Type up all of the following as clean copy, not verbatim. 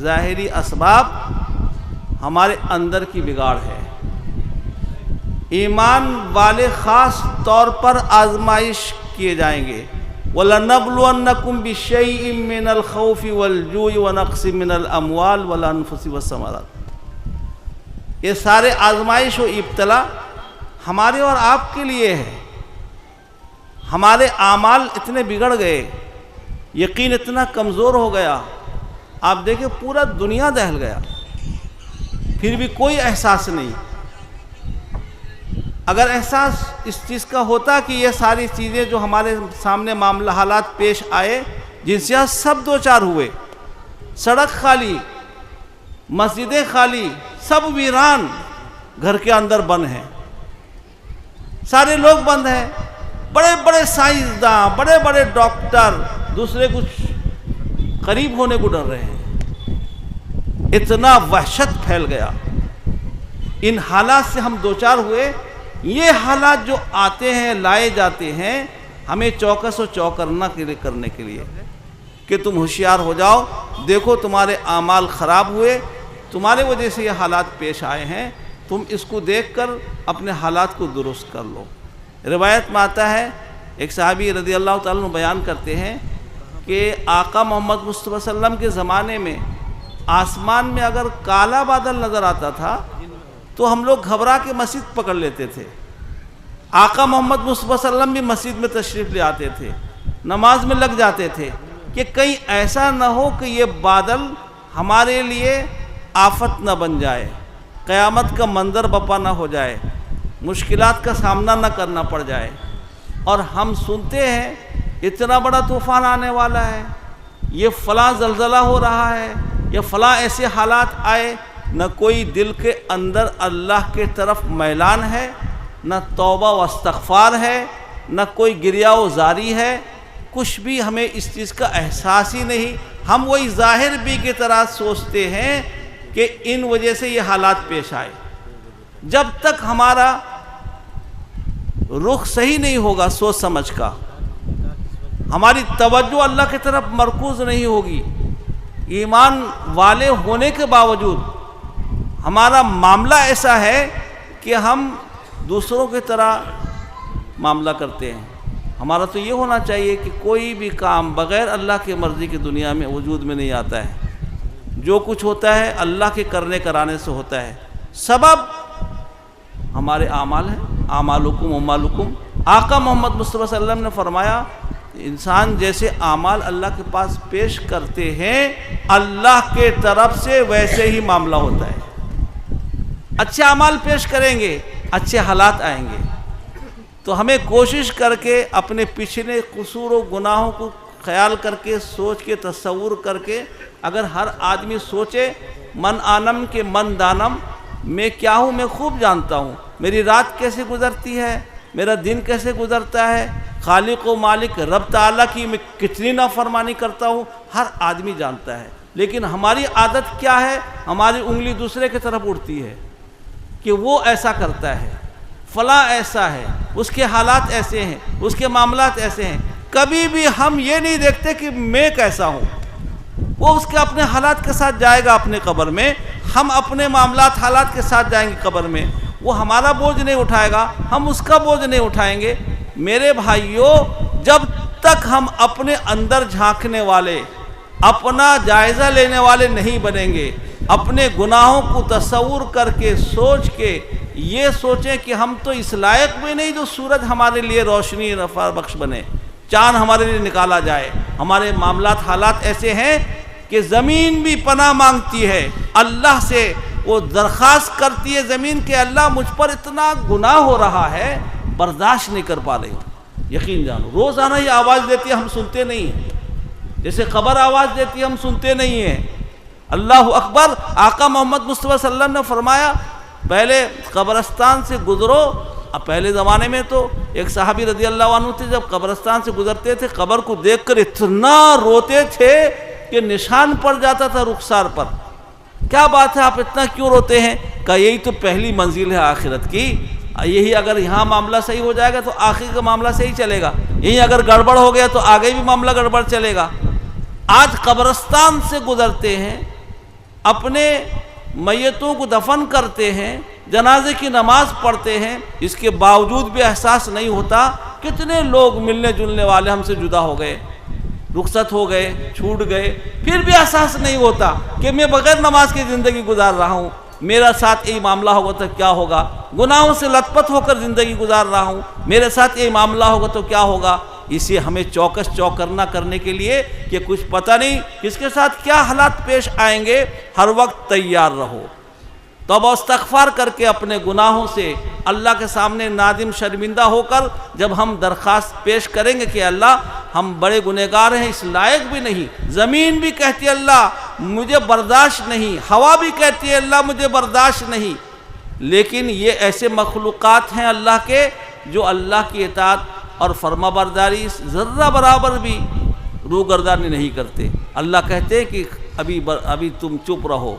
ظاہری اسباب ہمارے اندر کی بگاڑ ہے۔ ایمان والے خاص طور پر آزمائش کیے جائیں گے۔ وَلَنَبْلُوَنَّكُمْ بِشَيْءٍ مِّنَ الْخَوْفِ وَالْجُوعِ وَنَقْصٍ مِّنَ الْأَمْوَالِ وَالْأَنفُسِ وَالثَّمَرَاتِ، یہ سارے آزمائش و ابتلا ہمارے اور آپ کے لیے ہے۔ ہمارے اعمال اتنے بگڑ گئے، یقین اتنا کمزور ہو گیا، آپ دیکھیں پورا دنیا دہل گیا، پھر بھی کوئی احساس نہیں۔ اگر احساس اس چیز کا ہوتا کہ یہ ساری چیزیں جو ہمارے سامنے معاملہ حالات پیش آئے، جن سے سب دو چار ہوئے، سڑک خالی، مسجدیں خالی، سب ویران، گھر کے اندر بند ہیں، سارے لوگ بند ہیں، بڑے بڑے سائنسداں، بڑے بڑے ڈاکٹر دوسرے کچھ قریب ہونے کو ڈر رہے ہیں، اتنا وحشت پھیل گیا۔ ان حالات سے ہم دوچار ہوئے۔ یہ حالات جو آتے ہیں، لائے جاتے ہیں، ہمیں چوکس و چوکرنا کرنے کے لیے کہ تم ہوشیار ہو جاؤ، دیکھو تمہارے اعمال خراب ہوئے، تمہارے وجہ سے یہ حالات پیش آئے ہیں، تم اس کو دیکھ کر اپنے حالات کو درست کر لو۔ روایت میں آتا ہے، ایک صحابی رضی اللہ تعالیٰ عنہ بیان کرتے ہیں کہ آقا محمد مصطفیٰ صلی اللہ علیہ وسلم کے زمانے میں آسمان میں اگر کالا بادل نظر آتا تھا تو ہم لوگ گھبرا کے مسجد پکڑ لیتے تھے۔ آقا محمد مصطفیٰ صلی اللہ علیہ وسلم بھی مسجد میں تشریف لے آتے تھے، نماز میں لگ جاتے تھے کہ کہیں ایسا نہ ہو کہ یہ بادل ہمارے لیے آفت نہ بن جائے، قیامت کا منظر بپا نہ ہو جائے، مشکلات کا سامنا نہ کرنا پڑ جائے۔ اور ہم سنتے ہیں اتنا بڑا طوفان آنے والا ہے، یہ فلاں زلزلہ ہو رہا ہے، یا فلاں ایسے حالات آئے، نہ کوئی دل کے اندر اللہ کے طرف میلان ہے، نہ توبہ و استغفار ہے، نہ کوئی گریہ و زاری ہے، کچھ بھی ہمیں اس چیز کا احساس ہی نہیں۔ ہم وہی ظاہر بھی کی طرح سوچتے ہیں کہ ان وجہ سے یہ حالات پیش آئے۔ جب تک ہمارا رخ صحیح نہیں ہوگا سوچ سمجھ کا، ہماری توجہ اللہ کی طرف مرکوز نہیں ہوگی، ایمان والے ہونے کے باوجود ہمارا معاملہ ایسا ہے کہ ہم دوسروں کی طرح معاملہ کرتے ہیں۔ ہمارا تو یہ ہونا چاہیے کہ کوئی بھی کام بغیر اللہ کی مرضی کی دنیا میں وجود میں نہیں آتا ہے۔ جو کچھ ہوتا ہے اللہ کے کرنے کرانے سے ہوتا ہے، سبب ہمارے اعمال ہیں، اعمالکم امالکم۔ آقا محمد مصطفیٰ صلی اللہ علیہ وسلم نے فرمایا، انسان جیسے اعمال اللہ کے پاس پیش کرتے ہیں، اللہ کے طرف سے ویسے ہی معاملہ ہوتا ہے۔ اچھے اعمال پیش کریں گے، اچھے حالات آئیں گے۔ تو ہمیں کوشش کر کے اپنے پچھلے قصور و گناہوں کو خیال کر کے، سوچ کے، تصور کر کے، اگر ہر آدمی سوچے من آنم کے من دانم، میں کیا ہوں میں خوب جانتا ہوں، میری رات کیسے گزرتی ہے، میرا دن کیسے گزرتا ہے، خالق و مالک رب تعالیٰ کی میں کتنی نافرمانی کرتا ہوں، ہر آدمی جانتا ہے۔ لیکن ہماری عادت کیا ہے، ہماری انگلی دوسرے کی طرف اڑتی ہے کہ وہ ایسا کرتا ہے، فلاں ایسا ہے، اس کے حالات ایسے ہیں، اس کے معاملات ایسے ہیں۔ کبھی بھی ہم یہ نہیں دیکھتے کہ میں کیسا ہوں۔ وہ اس کے اپنے حالات کے ساتھ جائے گا اپنے قبر میں، ہم اپنے معاملات حالات کے ساتھ جائیں گے قبر میں۔ وہ ہمارا بوجھ نہیں اٹھائے گا، ہم اس کا بوجھ نہیں اٹھائیں گے۔ میرے بھائیوں، جب تک ہم اپنے اندر جھانکنے والے، اپنا جائزہ لینے والے نہیں بنیں گے، اپنے گناہوں کو تصور کر کے، سوچ کے یہ سوچیں کہ ہم تو اس لائق بھی نہیں جو سورج ہمارے لیے روشنی رفع بخش بنے، چاند ہمارے لیے نکالا جائے۔ ہمارے معاملات حالات ایسے ہیں کہ زمین بھی پناہ مانگتی ہے اللہ سے، وہ درخواست کرتی ہے زمین کہ اللہ مجھ پر اتنا گناہ ہو رہا ہے، برداشت نہیں کر پا رہی ہوں۔ یقین جانو روزانہ یہ آواز دیتی ہے، ہم سنتے نہیں ہیں، جیسے قبر آواز دیتی ہے ہم سنتے نہیں ہیں۔ اللہ اکبر۔ آقا محمد مصطفیٰ صلی اللہ علیہ وسلم نے فرمایا، پہلے قبرستان سے گزرو۔ اب پہلے زمانے میں تو ایک صحابی رضی اللہ عنہ تھے، جب قبرستان سے گزرتے تھے قبر کو دیکھ کر اتنا روتے تھے کہ نشان پڑ جاتا تھا رخسار پر۔ کیا بات ہے، آپ اتنا کیوں روتے ہیں؟ کہا یہی تو پہلی منزل ہے آخرت کی، یہی اگر یہاں معاملہ صحیح ہو جائے گا تو آخر کا معاملہ صحیح چلے گا، یہی اگر گڑبڑ ہو گیا تو آگے بھی معاملہ گڑبڑ چلے گا۔ آج قبرستان سے گزرتے ہیں اپنے میتوں کو دفن کرتے ہیں، جنازے کی نماز پڑھتے ہیں، اس کے باوجود بھی احساس نہیں ہوتا۔ کتنے لوگ ملنے جلنے والے ہم سے جدا ہو گئے، رخصت ہو گئے، چھوٹ گئے، پھر بھی احساس نہیں ہوتا کہ میں بغیر نماز کی زندگی گزار رہا ہوں، میرا ساتھ یہی معاملہ ہوگا تو کیا ہوگا، گناہوں سے لت پت ہو کر زندگی گزار رہا ہوں، میرے ساتھ یہی معاملہ ہوگا تو کیا ہوگا۔ اسے ہمیں چوکس چوکرنا کرنے کے لیے کہ کچھ پتہ نہیں کس کے ساتھ کیا حالات پیش آئیں گے، ہر وقت تیار رہو۔ توبہ استغفار کر کے اپنے گناہوں سے اللہ کے سامنے نادم شرمندہ ہو کر جب ہم درخواست پیش کریں گے کہ اللہ ہم بڑے گنہگار ہیں، اس لائق بھی نہیں، زمین بھی کہتی ہے اللہ مجھے برداشت نہیں، ہوا بھی کہتی ہے اللہ مجھے برداشت نہیں، لیکن یہ ایسے مخلوقات ہیں اللہ کے جو اللہ کی اطاعت اور فرما برداری ذرہ برابر بھی روگردانی نہیں کرتے۔ اللہ کہتے ہیں کہ ابھی تم چپ رہو،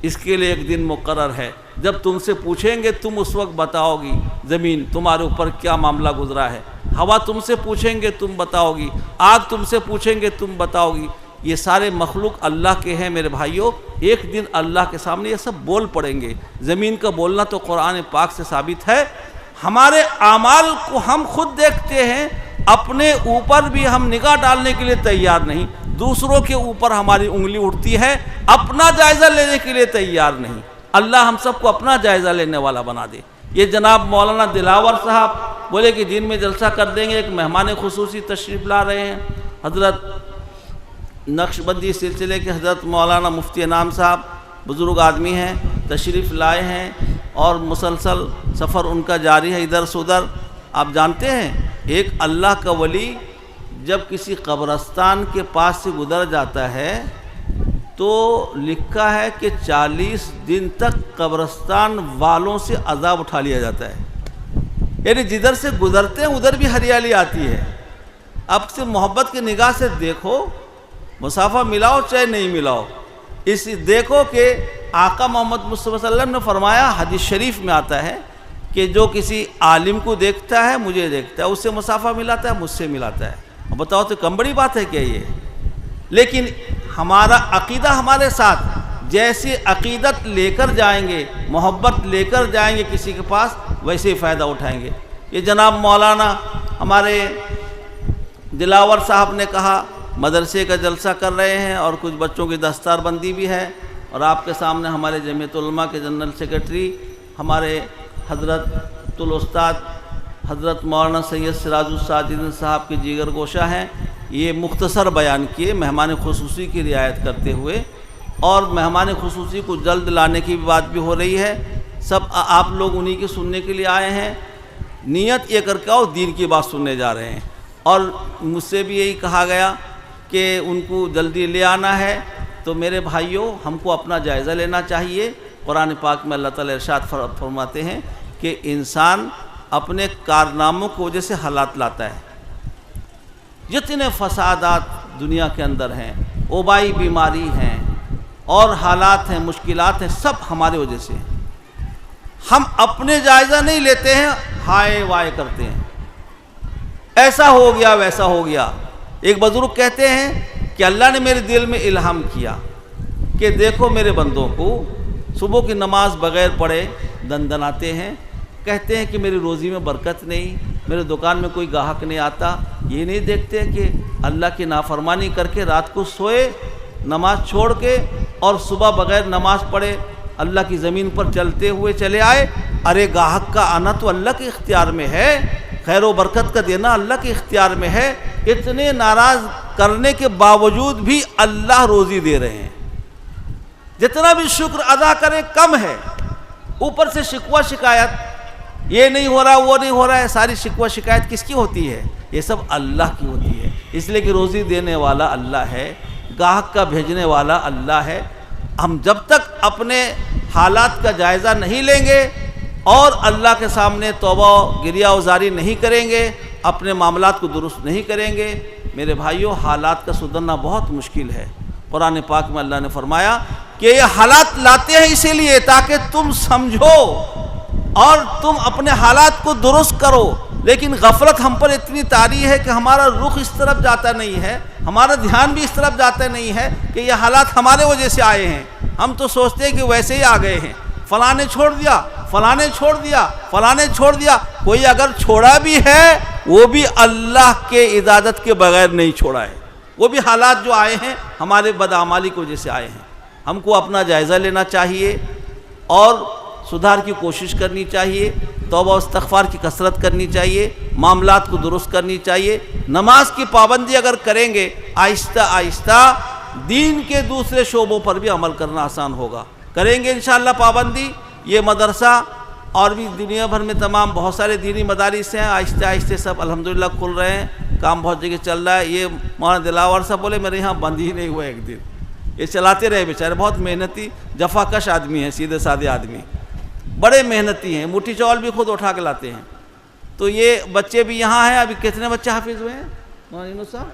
اس کے لیے ایک دن مقرر ہے، جب تم سے پوچھیں گے تم اس وقت بتاؤ گی زمین تمہارے اوپر کیا معاملہ گزرا ہے، ہوا تم سے پوچھیں گے تم بتاؤ گی، آگ تم سے پوچھیں گے تم بتاؤ گی۔ یہ سارے مخلوق اللہ کے ہیں میرے بھائیوں، ایک دن اللہ کے سامنے یہ سب بول پڑیں گے۔ زمین کا بولنا تو قرآن پاک سے ثابت ہے۔ ہمارے اعمال کو ہم خود دیکھتے ہیں، اپنے اوپر بھی ہم نگاہ ڈالنے کے لیے تیار نہیں، دوسروں کے اوپر ہماری انگلی اٹھتی ہے، اپنا جائزہ لینے کے لیے تیار نہیں۔ اللہ ہم سب کو اپنا جائزہ لینے والا بنا دے۔ یہ جناب مولانا دلاور صاحب بولے کہ دن میں جلسہ کر دیں گے، ایک مہمان خصوصی تشریف لا رہے ہیں، حضرت نقشبندی سلسلے کے حضرت مولانا مفتی انعام صاحب بزرگ آدمی ہیں، تشریف لائے ہیں اور مسلسل سفر ان کا جاری ہے ادھر سے ادھر۔ آپ جانتے ہیں ایک اللہ کا ولی جب کسی قبرستان کے پاس سے گزر جاتا ہے تو لکھا ہے کہ 40 دن تک قبرستان والوں سے عذاب اٹھا لیا جاتا ہے، یعنی جدھر سے گزرتے ہیں ادھر بھی ہریالی آتی ہے۔ اب سے محبت کی نگاہ سے دیکھو، مسافہ ملاؤ چاہے نہیں ملاؤ، اس دیکھو کہ آقا محمد مصطفیٰ صلی اللہ علیہ وسلم نے فرمایا، حدیث شریف میں آتا ہے کہ جو کسی عالم کو دیکھتا ہے مجھے دیکھتا ہے، اس سے مسافہ ملاتا ہے مجھ سے ملاتا ہے۔ بتاؤ تو کم بڑی بات ہے کیا یہ؟ لیکن ہمارا عقیدہ ہمارے ساتھ، جیسی عقیدت لے کر جائیں گے، محبت لے کر جائیں گے کسی کے پاس، ویسے ہی فائدہ اٹھائیں گے۔ یہ جناب مولانا ہمارے دلاور صاحب نے کہا مدرسے کا جلسہ کر رہے ہیں اور کچھ بچوں کی دستار بندی بھی ہے، اور آپ کے سامنے ہمارے جمعیت علماء کے جنرل سیکرٹری ہمارے حضرت الاستاد حضرت مولانا سید سراج الساجدین صاحب کے جگر گوشہ ہیں، یہ مختصر بیان کیے مہمان خصوصی کی رعایت کرتے ہوئے، اور مہمان خصوصی کو جلد لانے کی بات بھی ہو رہی ہے۔ سب آپ لوگ انہی کے سننے کے لیے آئے ہیں، نیت یہ کر کے آؤ دین کی بات سننے جا رہے ہیں، اور مجھ سے بھی یہی کہا گیا کہ ان کو جلدی لے آنا ہے۔ تو میرے بھائیوں ہم کو اپنا جائزہ لینا چاہیے۔ قرآن پاک میں اللہ تعالیٰ ارشاد فرماتے ہیں کہ انسان اپنے کارناموں کی وجہ سے حالات لاتا ہے۔ جتنے فسادات دنیا کے اندر ہیں، وبائی بیماری ہیں اور حالات ہیں، مشکلات ہیں، سب ہماری وجہ سے ہیں۔ ہم اپنے جائزہ نہیں لیتے ہیں، ہائے وائے کرتے ہیں، ایسا ہو گیا ویسا ہو گیا۔ ایک بزرگ کہتے ہیں کہ اللہ نے میرے دل میں الہام کیا کہ دیکھو میرے بندوں کو صبح کی نماز بغیر پڑھے دندناتے ہیں، کہتے ہیں کہ میری روزی میں برکت نہیں، میرے دکان میں کوئی گاہک نہیں آتا، یہ نہیں دیکھتے کہ اللہ کی نافرمانی کر کے رات کو سوئے نماز چھوڑ کے اور صبح بغیر نماز پڑھے اللہ کی زمین پر چلتے ہوئے چلے آئے۔ ارے گاہک کا آنا تو اللہ کے اختیار میں ہے، خیر و برکت کا دینا اللہ کے اختیار میں ہے، اتنے ناراض کرنے کے باوجود بھی اللہ روزی دے رہے ہیں۔ جتنا بھی شکر ادا کرے کم ہے، اوپر سے شکوہ شکایت، یہ نہیں ہو رہا وہ نہیں ہو رہا ہے، ساری شکوہ شکایت کس کی ہوتی ہے؟ یہ سب اللہ کی ہوتی ہے، اس لیے کہ روزی دینے والا اللہ ہے، گاہک کا بھیجنے والا اللہ ہے۔ ہم جب تک اپنے حالات کا جائزہ نہیں لیں گے اور اللہ کے سامنے توبہ گریہ وزاری نہیں کریں گے، اپنے معاملات کو درست نہیں کریں گے، میرے بھائیوں حالات کا سدھرنا بہت مشکل ہے۔ قرآن پاک میں اللہ نے فرمایا کہ یہ حالات لاتے ہیں اسی لیے تاکہ تم سمجھو اور تم اپنے حالات کو درست کرو، لیکن غفلت ہم پر اتنی طاری ہے کہ ہمارا رخ اس طرف جاتا نہیں ہے، ہمارا دھیان بھی اس طرف جاتا نہیں ہے کہ یہ حالات ہمارے وجہ سے آئے ہیں۔ ہم تو سوچتے ہیں کہ ویسے ہی آ گئے ہیں، فلاں نے چھوڑ دیا، فلاں نے چھوڑ دیا، فلاں نے چھوڑ دیا. کوئی اگر چھوڑا بھی ہے وہ بھی اللہ کے اجازت کے بغیر نہیں چھوڑا ہے. وہ بھی حالات جو آئے ہیں ہمارے بدعمالی کی وجہ سے آئے ہیں. ہم کو اپنا جائزہ لینا چاہیے اور سدھار کی کوشش کرنی چاہیے، توبہ و استغفار کی کثرت کرنی چاہیے، معاملات کو درست کرنی چاہیے. نماز کی پابندی اگر کریں گے آہستہ آہستہ دین کے دوسرے شعبوں پر بھی عمل کرنا آسان ہوگا. کریں گے انشاءاللہ پابندی. یہ مدرسہ اور بھی دنیا بھر میں تمام بہت سارے دینی مدارس ہیں، آہستہ آہستہ سب الحمدللہ کھل رہے ہیں، کام بہت جگہ چل رہا ہے. یہ مولانا دلاور صاحب بولے میرے یہاں بند ہی نہیں ہوا ایک دن. یہ چلاتے رہے بیچارے، بہت محنتی جفا کش آدمی ہیں، سیدھے سادے آدمی، بڑے محنتی ہیں، مٹھی چاول بھی خود اٹھا کے لاتے ہیں. تو یہ بچے بھی یہاں ہیں. ابھی کتنے بچے حافظ ہوئے ہیں مولانا صاحب؟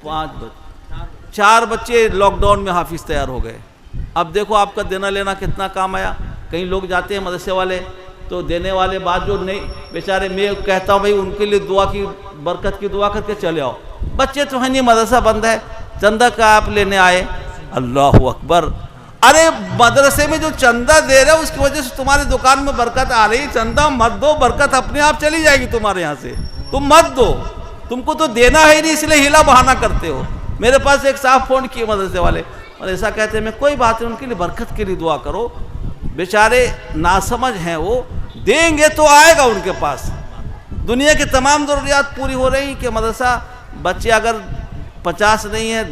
5 بچے، 4 بچے لاک ڈاؤن میں حافظ تیار ہو گئے. اب دیکھو آپ کا دینا لینا کتنا کام آیا. کئی لوگ جاتے ہیں مدرسے والے تو دینے والے بعد جو نہیں بیچارے، میں کہتا ہوں بھائی ان کے لیے دعا کی برکت کی دعا کر کے چلے آؤ. بچے تو ہیں نہیں، مدرسہ بند ہے، چندہ کا آپ لینے آئے. اللہ اکبر. ارے مدرسے میں جو چندہ دے رہے اس کی وجہ سے تمہاری دکان میں برکت آ رہی. چندہ مت دو، برکت اپنے آپ چلی جائے گی تمہارے یہاں سے. تم مت دو، تم کو تو دینا ہے نہیں، اس لیے ہیلا بہانہ کرتے ہو. میرے پاس ایک صاحب فون کیے مدرسے والے اور ایسا کہتے ہیں میں کوئی بات نہیں، ان کے لیے برکت کے لیے دعا کرو. بیچارے ناسمجھ ہیں، وہ دیں گے تو آئے گا ان کے پاس. دنیا کی تمام ضروریات پوری ہو رہی کہ مدرسہ بچے اگر 50 نہیں ہیں،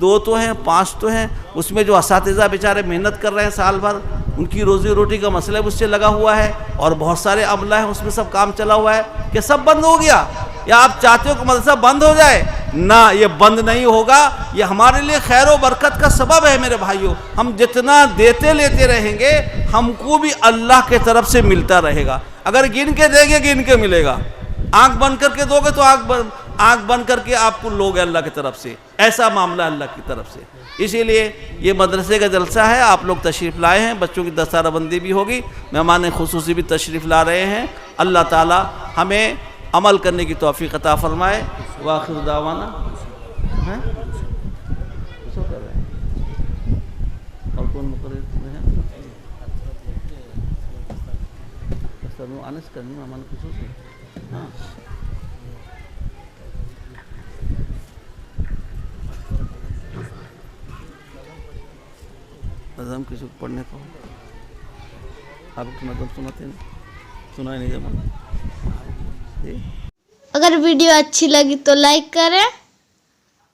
2 تو ہیں، 5 تو ہیں، اس میں جو اساتذہ بیچارے محنت کر رہے ہیں سال بھر، ان کی روزی روٹی کا مسئلہ اس سے لگا ہوا ہے اور بہت سارے عملہ ہیں اس میں سب کام چلا ہوا ہے. کہ سب بند ہو گیا یا آپ چاہتے ہو کہ مدرسہ بند ہو جائے؟ نہ، یہ بند نہیں ہوگا. یہ ہمارے لیے خیر و برکت کا سبب ہے میرے بھائیوں. ہم جتنا دیتے لیتے رہیں گے ہم کو بھی اللہ کے طرف سے ملتا رہے گا. اگر گن کے دیں گے گن کے ملے گا. آنکھ بند کر کے دو گے تو آنکھ بند کر کے آپ کو لوگ اللہ کی طرف سے. ایسا معاملہ اللہ کی طرف سے. اسی لیے یہ مدرسے کا جلسہ ہے، آپ لوگ تشریف لائے ہیں، بچوں کی دستارہ بندی بھی ہوگی، مہمان خصوصی بھی تشریف لا رہے ہیں. اللہ تعالی ہمیں عمل کرنے کی توفیق عطا فرمائے. وآخر دعوانا اور کون مقرر ہیں؟ انس کرنی مہمان خصوصی. ہاں نظم کسی کو پڑھنے کو آپ کو نظم سناتے ہیں؟ سنا ہی نہیں جمع. اگر ویڈیو اچھی لگی تو لائک کریں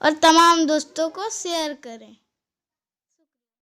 اور تمام دوستوں کو شیئر کریں.